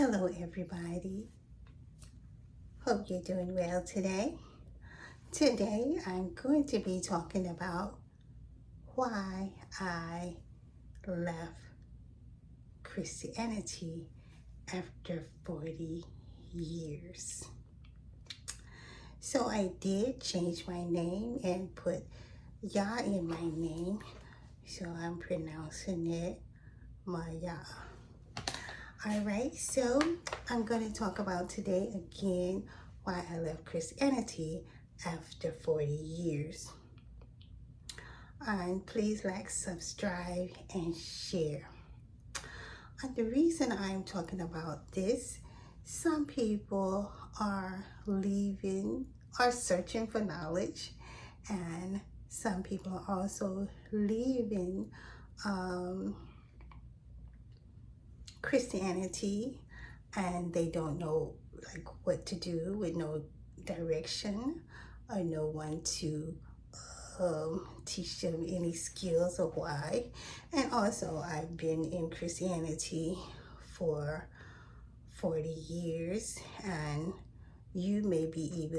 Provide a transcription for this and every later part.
Hello everybody, hope you're doing well today. Today I'm going to be talking about why I left Christianity after 40 years. So I did change my name and put Yah in my name, so I'm pronouncing it YAHUAH. Alright, so I'm going to talk about today again why I left Christianity after 40 years. And please like, subscribe, and share. And the reason I'm talking about this, some people are searching for knowledge, and some people are also leaving Christianity, and they don't know like what to do with no direction or no one to teach them any skills or why. And also I've been in Christianity for 40 years, and you may be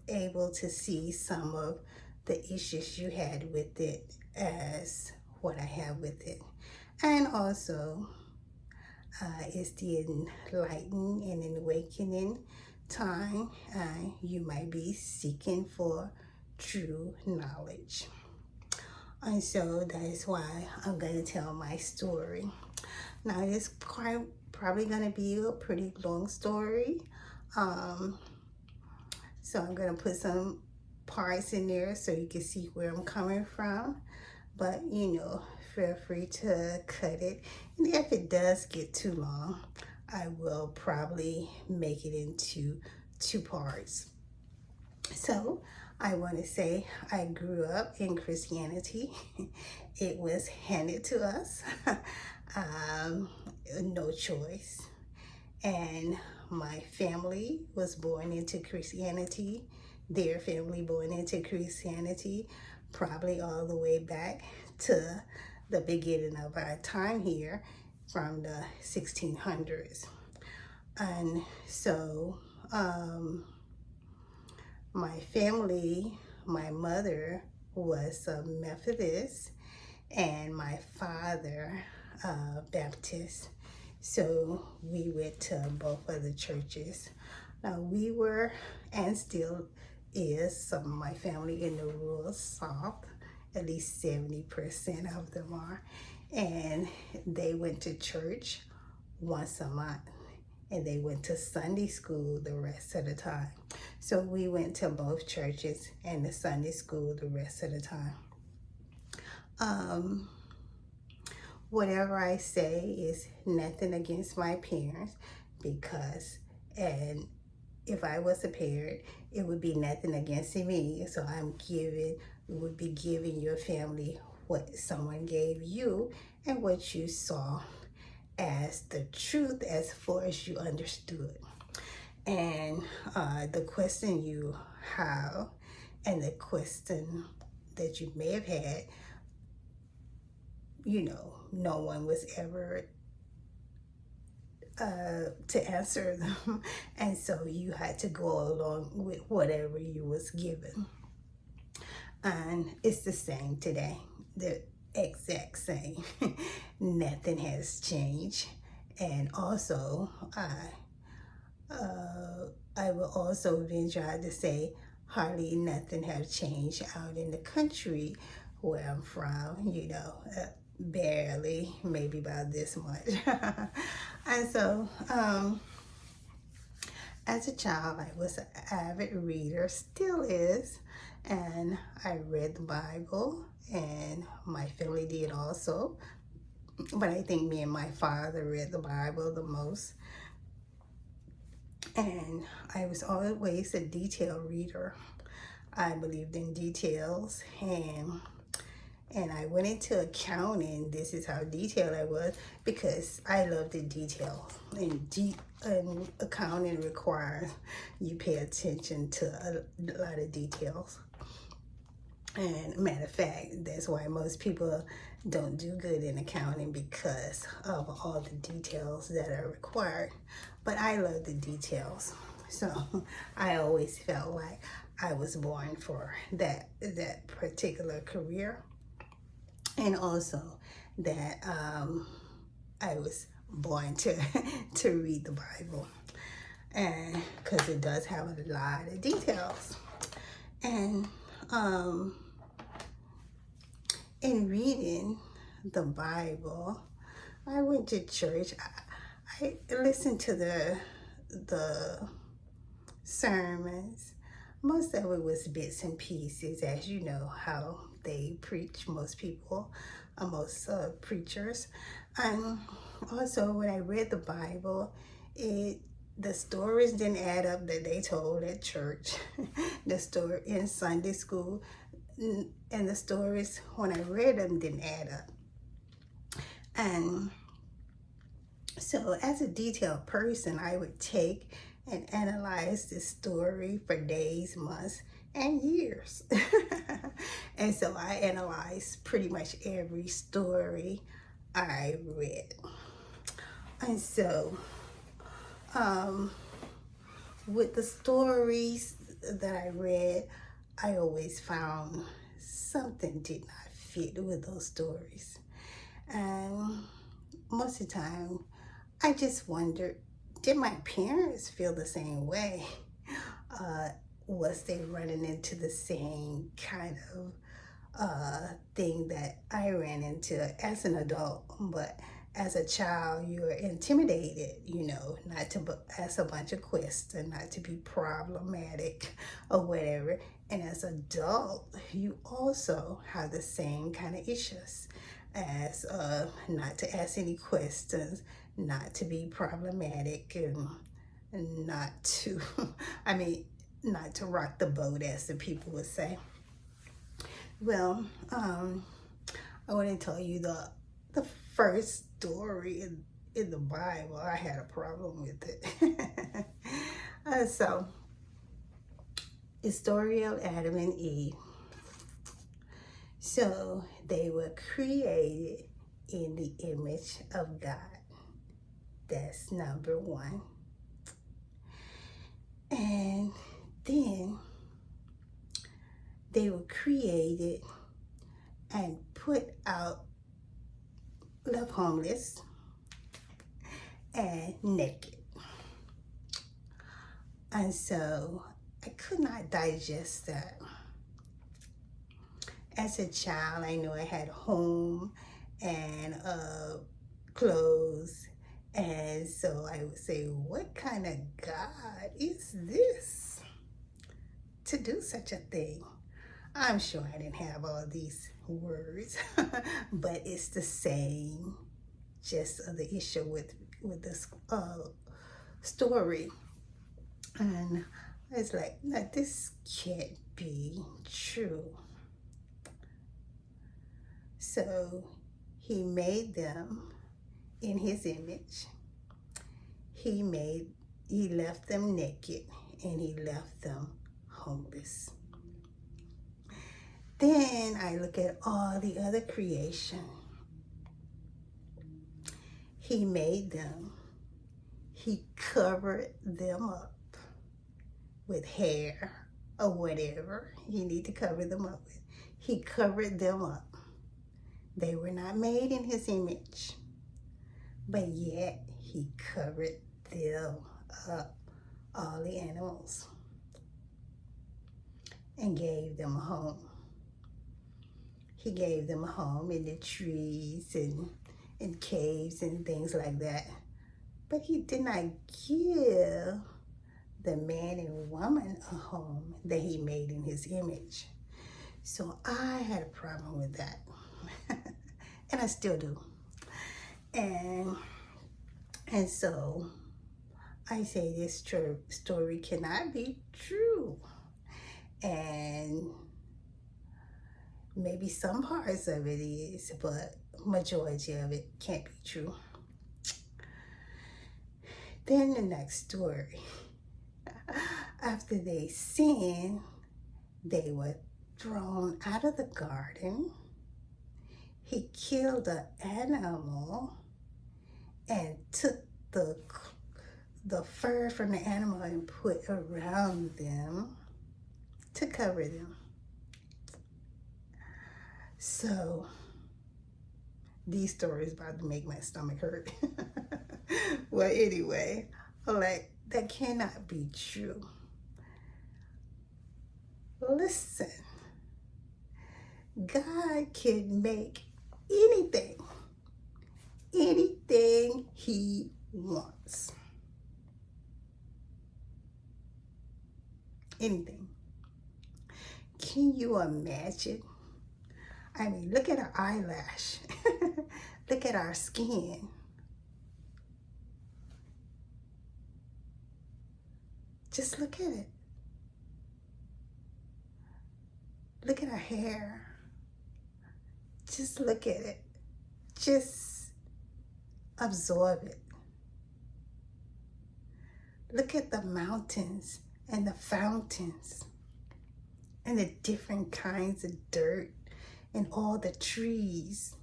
able to see some of the issues you had with it as what I have with it. And also it's the enlightening and awakening time. You might be seeking for true knowledge. And so that is why I'm going to tell my story. Now it's probably going to be a pretty long story. So I'm going to put some parts in there so you can see where I'm coming from. But feel free to cut it. And if it does get too long, I will probably make it into 2 parts. So I want to say I grew up in Christianity. It was handed to us, no choice. And my family was born into Christianity. Their family born into Christianity, probably all the way back to the beginning of our time here from the 1600s. And so my family, my mother was a Methodist and my father Baptist. So we went to both of the churches. Now we were, and still is, some of my family in the rural South, at least 70% of them are, and they went to church once a month, and they went to Sunday school the rest of the time. So we went to both churches and the Sunday school the rest of the time. Whatever I say is nothing against my parents, because, and if I was a parent, it would be nothing against me. So would be giving your family what someone gave you and what you saw as the truth as far as you understood. And the question you have and the question that you may have had, no one was ever to answer them, and so you had to go along with whatever you was given. And it's the same today, the exact same. Nothing has changed. And also I will also venture out to say hardly nothing has changed out in the country where I'm from, barely, maybe about this much. And so as a child, I was an avid reader, still is, and I read the Bible, and my family did also, but I think me and my father read the Bible the most. And I was always a detail reader. I believed in details, and I went into accounting. This is how detailed I was, because I love the detail. And accounting requires you pay attention to a lot of details. And matter of fact, that's why most people don't do good in accounting, because of all the details that are required. But I love the details. So I always felt like I was born for that particular career. And also that I was born to to read the Bible, and because it does have a lot of details. And in reading the Bible, I went to church. I listened to the sermons. Most of it was bits and pieces, as you know how they preach. Most people, most preachers, and also when I read the Bible, the stories didn't add up that they told at church, the story in Sunday school, and the stories when I read them didn't add up. And so as a detailed person, I would take and analyze this story for days, months, and years. And so I analyzed pretty much every story I read. And so with the stories that I read, I always found something did not fit with those stories. And most of the time, I just wondered, did my parents feel the same way? Was they running into the same kind of thing that I ran into as an adult? But as a child, you are intimidated, not to ask a bunch of questions, not to be problematic or whatever. And as an adult, you also have the same kind of issues as not to ask any questions, not to be problematic, and not to, not to rock the boat, as the people would say. Well, I want to tell you the first story in the Bible. I had a problem with it. So, the story of Adam and Eve. So, they were created in the image of God. That's number one. And then they were created and put out, left homeless and naked. And so I could not digest that. As a child, I knew I had a home and clothes. And so I would say, what kind of God is this to do such a thing? I'm sure I didn't have all these words, but it's the same, just the issue with this story. And it's like, now this can't be true. So he made them in his image. He left them naked, and he left them homeless. Then I look at all the other creation. He made them. He covered them up with hair or whatever he need to cover them up with. He covered them up. They were not made in his image, but yet he covered them up, all the animals, and gave them a home. He gave them a home in the trees and in caves and things like that. But he did not give the man and woman a home that he made in his image. So I had a problem with that. And I still do. And so I say this story cannot be true. And maybe some parts of it is, but majority of it can't be true. Then the next story. After they sinned, they were thrown out of the garden. He killed an animal and took the fur from the animal and put around them to cover them. So these stories about to make my stomach hurt. Well, anyway, like, that cannot be true. Listen, God can make anything he wants. Anything. Can you imagine? I mean, look at our eyelash. Look at our skin. Just look at it. Look at our hair. Just look at it. Just absorb it. Look at the mountains and the fountains and the different kinds of dirt and all the trees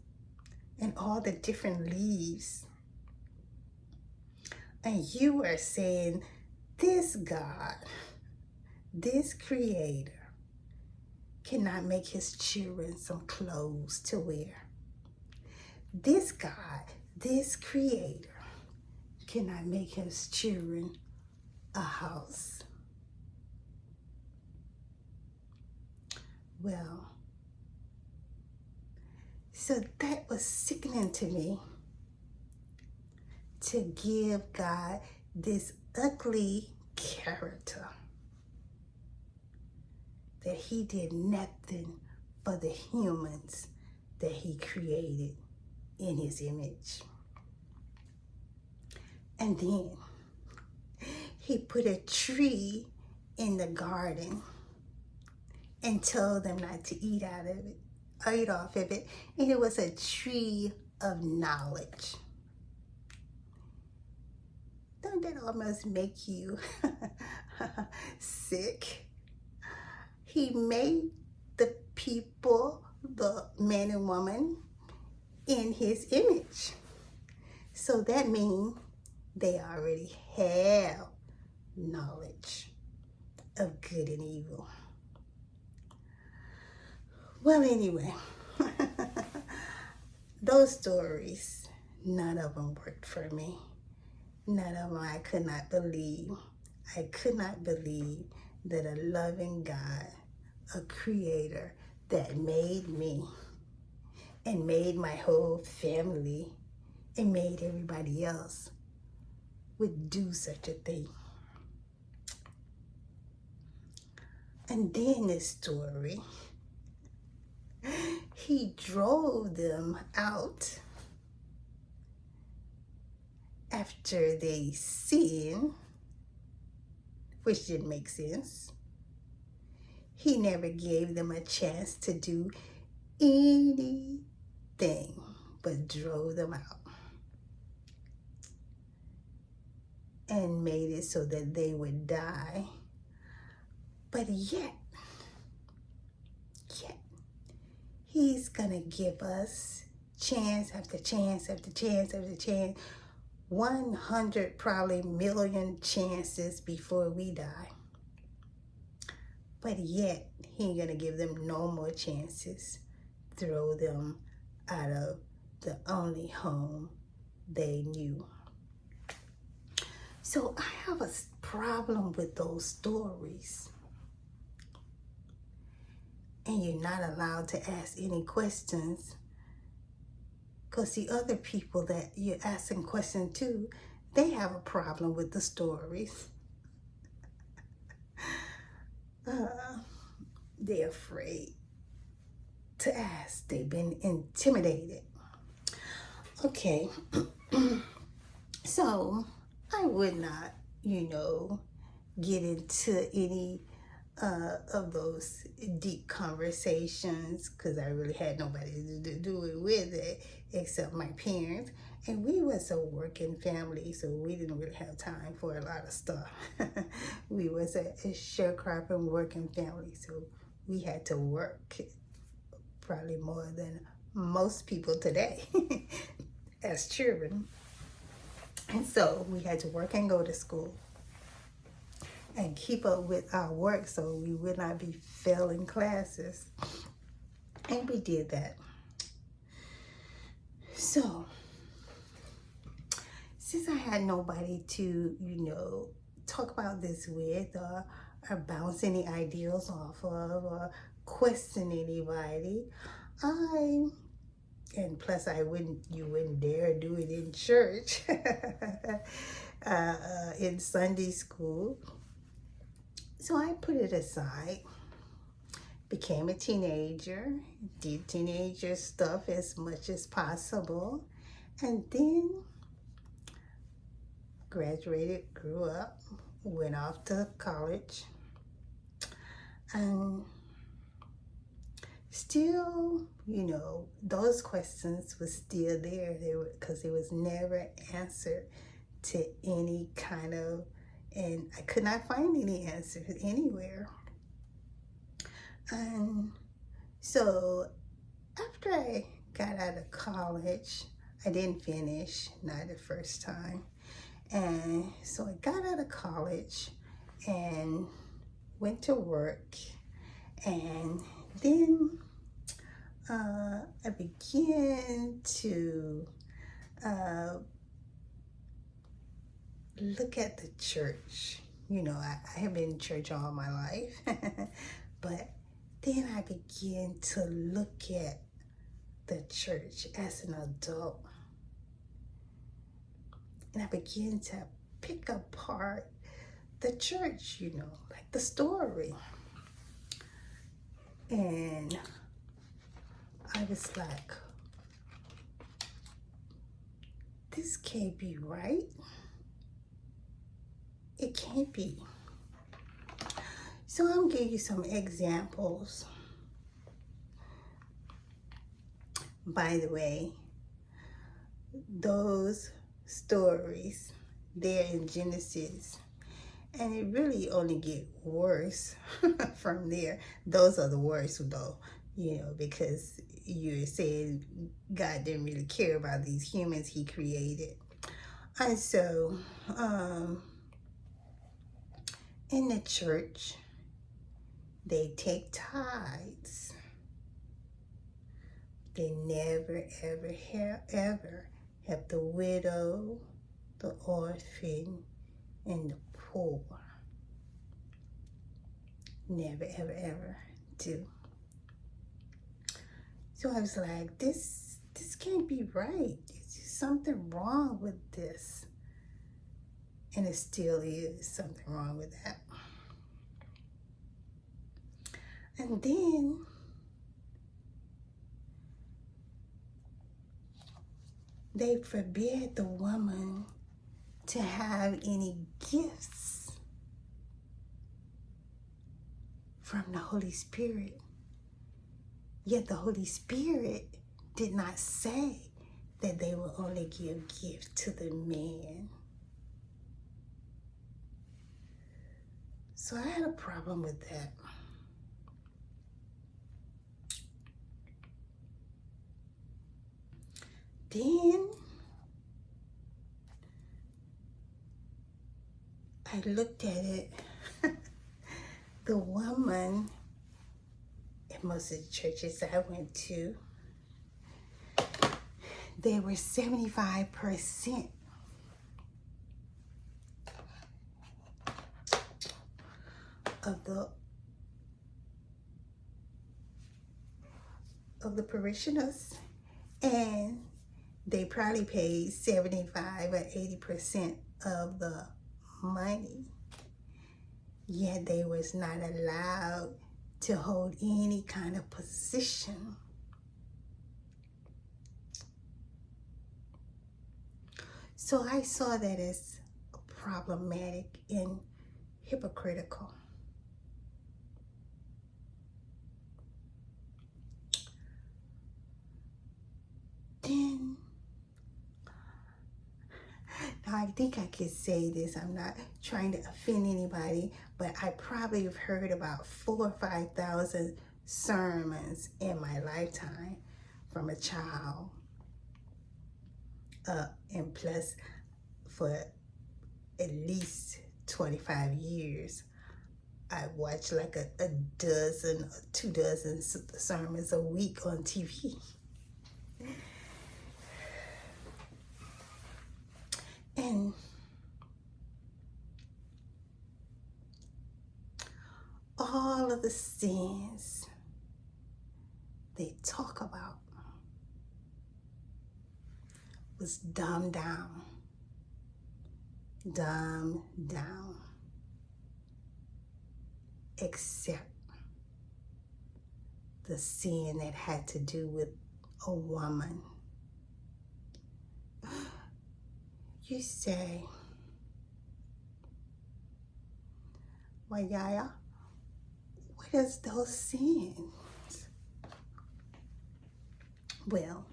and all the different leaves. And you are saying, this God, this Creator, cannot make his children some clothes to wear. This God, this Creator, cannot make his children a house. Well, so that was sickening to me, to give God this ugly character, that he did nothing for the humans that he created in his image. And then he put a tree in the garden and told them not to eat out of it, or eat off of it. And it was a tree of knowledge. Don't that almost make you sick? He made the people, the man and woman, in his image. So that means they already have knowledge of good and evil. Well, anyway, those stories, none of them worked for me. None of them I could not believe. I could not believe that a loving God, a Creator that made me and made my whole family and made everybody else, would do such a thing. And then this story, he drove them out after they sinned, which didn't make sense. He never gave them a chance to do anything but drove them out and made it so that they would die. But yet, he's gonna give us chance after chance after chance after chance, 100 probably million chances before we die. But yet, he ain't gonna give them no more chances. Throw them out of the only home they knew. So I have a problem with those stories. And you're not allowed to ask any questions, because the other people that you're asking questions to, they have a problem with the stories. They're afraid to ask. They've been intimidated. Okay, so I would not, get into any of those deep conversations, because I really had nobody to do it with it except my parents. And we was a working family, so we didn't really have time for a lot of stuff. We was a sharecropping working family, so we had to work probably more than most people today as children. And so we had to work and go to school and keep up with our work so we would not be failing classes. And we did that. So, since I had nobody to, talk about this with or bounce any ideals off of or question anybody, and plus you wouldn't dare do it in church, in Sunday school. So I put it aside, became a teenager, did teenager stuff as much as possible, and then graduated, grew up, went off to college, and still, those questions were still there. Because it was never answered to any kind of, and I could not find any answers anywhere. And so after I got out of college, I didn't finish, not the first time. And so I got out of college and went to work, and then I began to look at the church. I have been in church all my life, but then I began to look at the church as an adult. And I began to pick apart the church, like the story. And I was like, this can't be right. It can't be. So I'm going to give you some examples. By the way, those stories, they're in Genesis. And it really only get worse from there. Those are the worst though, because you're saying God didn't really care about these humans he created. And so, in the church, they take tithes. They never, ever help the widow, the orphan, and the poor. Never, ever do. So I was like, this can't be right. There's something wrong with this. And it still is something wrong with that. And then they forbid the woman to have any gifts from the Holy Spirit. Yet the Holy Spirit did not say that they will only give gifts to the man. So I had a problem with that. Then I looked at it. The woman in most of the churches I went to, they were 75% of the parishioners, and they probably paid 75 or 80% of the money. Yet they was not allowed to hold any kind of position. So I saw that as problematic and hypocritical. Then, now I think I could say this, I'm not trying to offend anybody, but I probably have heard about 4,000 or 5,000 sermons in my lifetime from a child and plus for at least 25 years. I watch like a dozen or 2 dozen sermons a week on TV. And all of the sins they talk about was dumbed down. Except the sin that had to do with a woman. You say, well, YAHUAH, what is those sins? Well,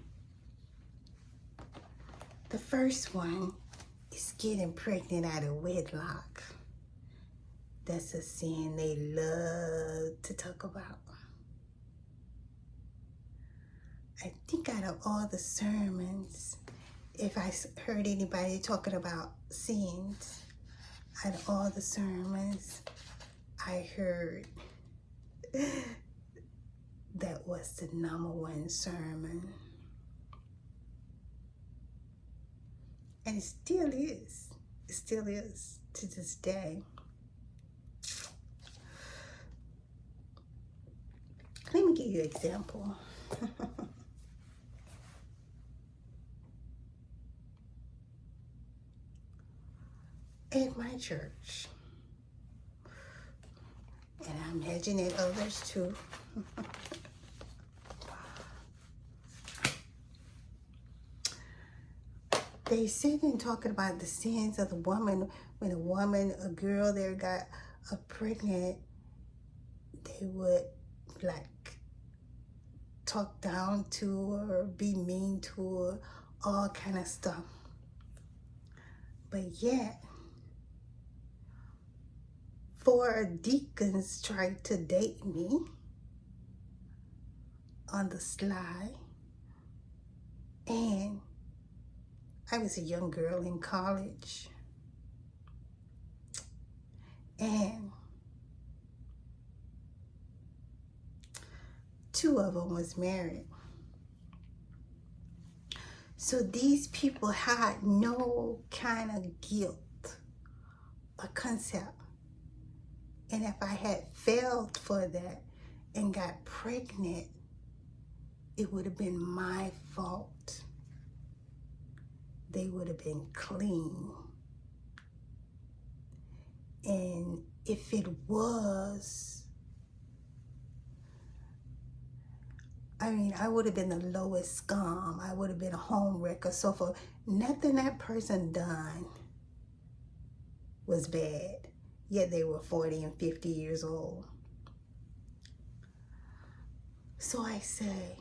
the first one is getting pregnant out of wedlock. That's a sin they love to talk about. I think out of all the sermons, if I heard anybody talking about sins, out of all the sermons I heard, that was the #1 sermon. And it still is. It still is to this day. Let me give you an example. At my church, and I imagine at others too, they sit and talking about the sins of the woman. When a girl there got pregnant, they would like talk down to her, be mean to her, all kind of stuff. But yet, 4 deacons tried to date me on the sly, and I was a young girl in college, and 2 of them was married. So these people had no kind of guilt or concept. And if I had failed for that and got pregnant, it would have been my fault. They would have been clean. And if it was, I would have been the lowest scum. I would have been a home wrecker. So for nothing that person done was bad. Yet they were 40 and 50 years old. So I say,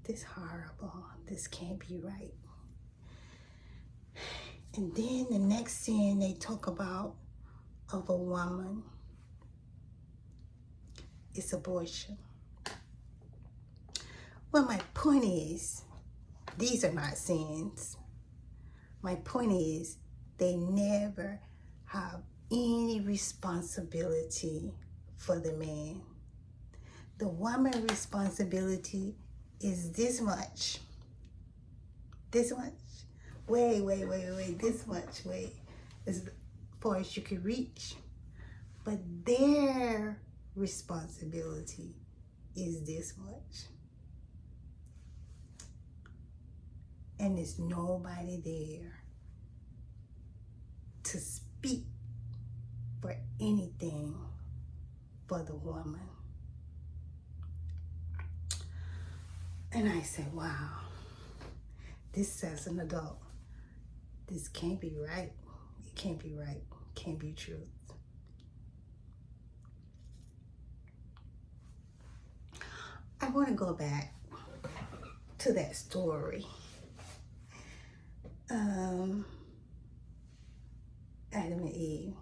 this horrible. This can't be right. And then the next sin they talk about of a woman is abortion. Well, my point is, these are not sins. My point is, they never have any responsibility for the man. The woman's responsibility is this much. This much. Wait, this much. As far as you can reach. But their responsibility is this much. And there's nobody there to speak for anything for the woman. And I said, wow, this as an adult, this can't be right. It can't be right. It can't be truth. I want to go back to that story. Adam and Eve.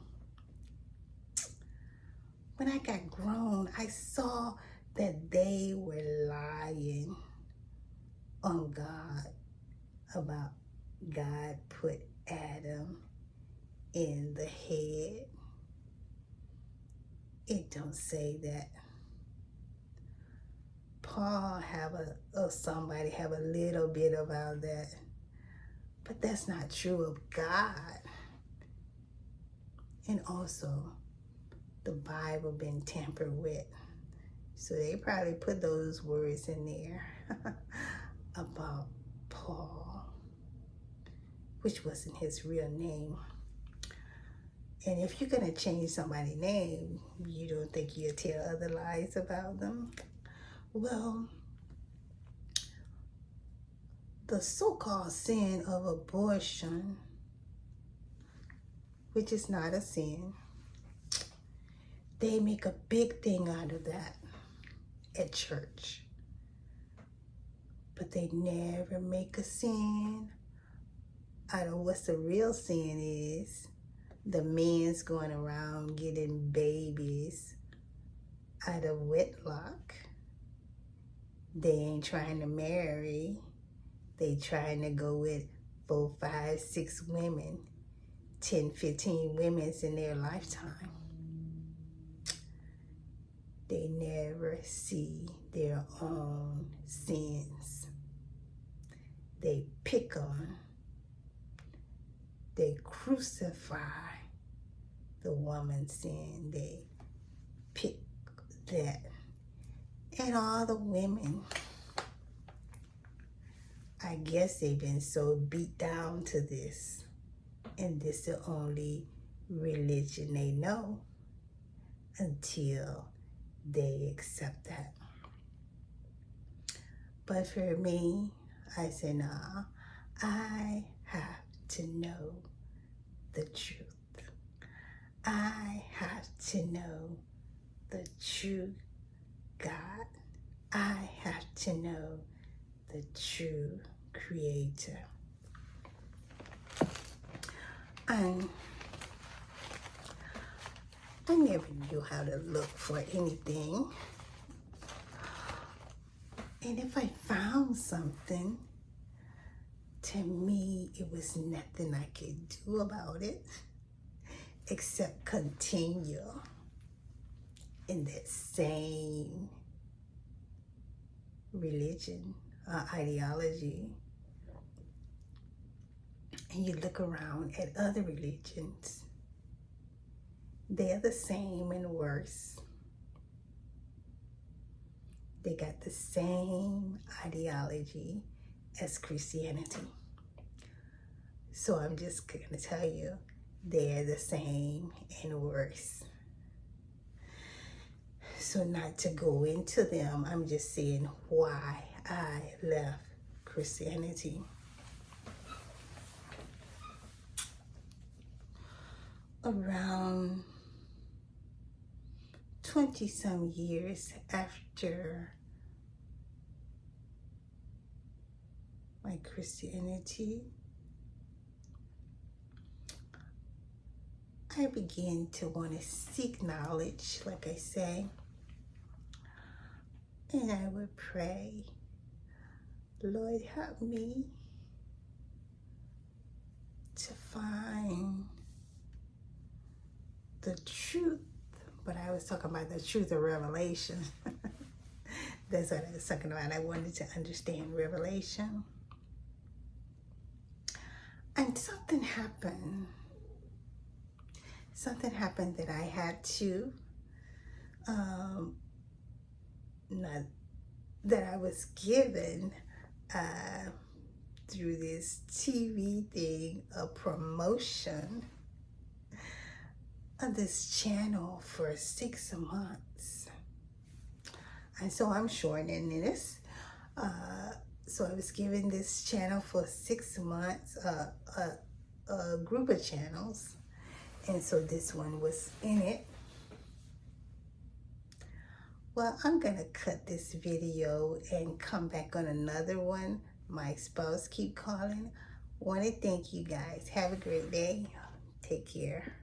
when I got grown, I saw that they were lying on God about God put Adam in the head. It don't say that. Paul somebody have a little bit about that, but that's not true of God. And also, the Bible been tampered with, so they probably put those words in there about Paul, which wasn't his real name. And if you're gonna change somebody's name, you don't think you'll tell other lies about them? Well, the so-called sin of abortion, which is not a sin, they make a big thing out of that at church. But they never make a sin out of what the real sin is. The men's going around getting babies out of wedlock. They ain't trying to marry. They trying to go with 4, 5, 6 women, 10, 15 women in their lifetime. They never see their own sins. They pick on, they crucify the woman's sin. They pick that. And all the women, I guess they've been so beat down to this, and this is the only religion they know until they accept that. But for me, I say, nah, I have to know the truth. I have to know the true God. I have to know the true Creator. And I never knew how to look for anything. And if I found something, to me, it was nothing I could do about it except continue in that same religion or ideology. And you look around at other religions, they're the same and worse. They got the same ideology as Christianity. So I'm just gonna tell you, they're the same and worse. So not to go into them, I'm just saying why I left Christianity. Around 20-some years after my Christianity, I began to want to seek knowledge, like I say, and I would pray, Lord, help me to find the truth. But I was talking about the truth of revelation. That's what I was talking about. I wanted to understand revelation. And something happened. Something happened that I had to, that I was given through this TV thing, a promotion of this channel for 6 months. And so I'm shortening this. So I was given this channel for 6 months, a group of channels. And so this one was in it. Well, I'm gonna cut this video and come back on another one. My spouse keep calling. Want to thank you guys. Have a great day. Take care.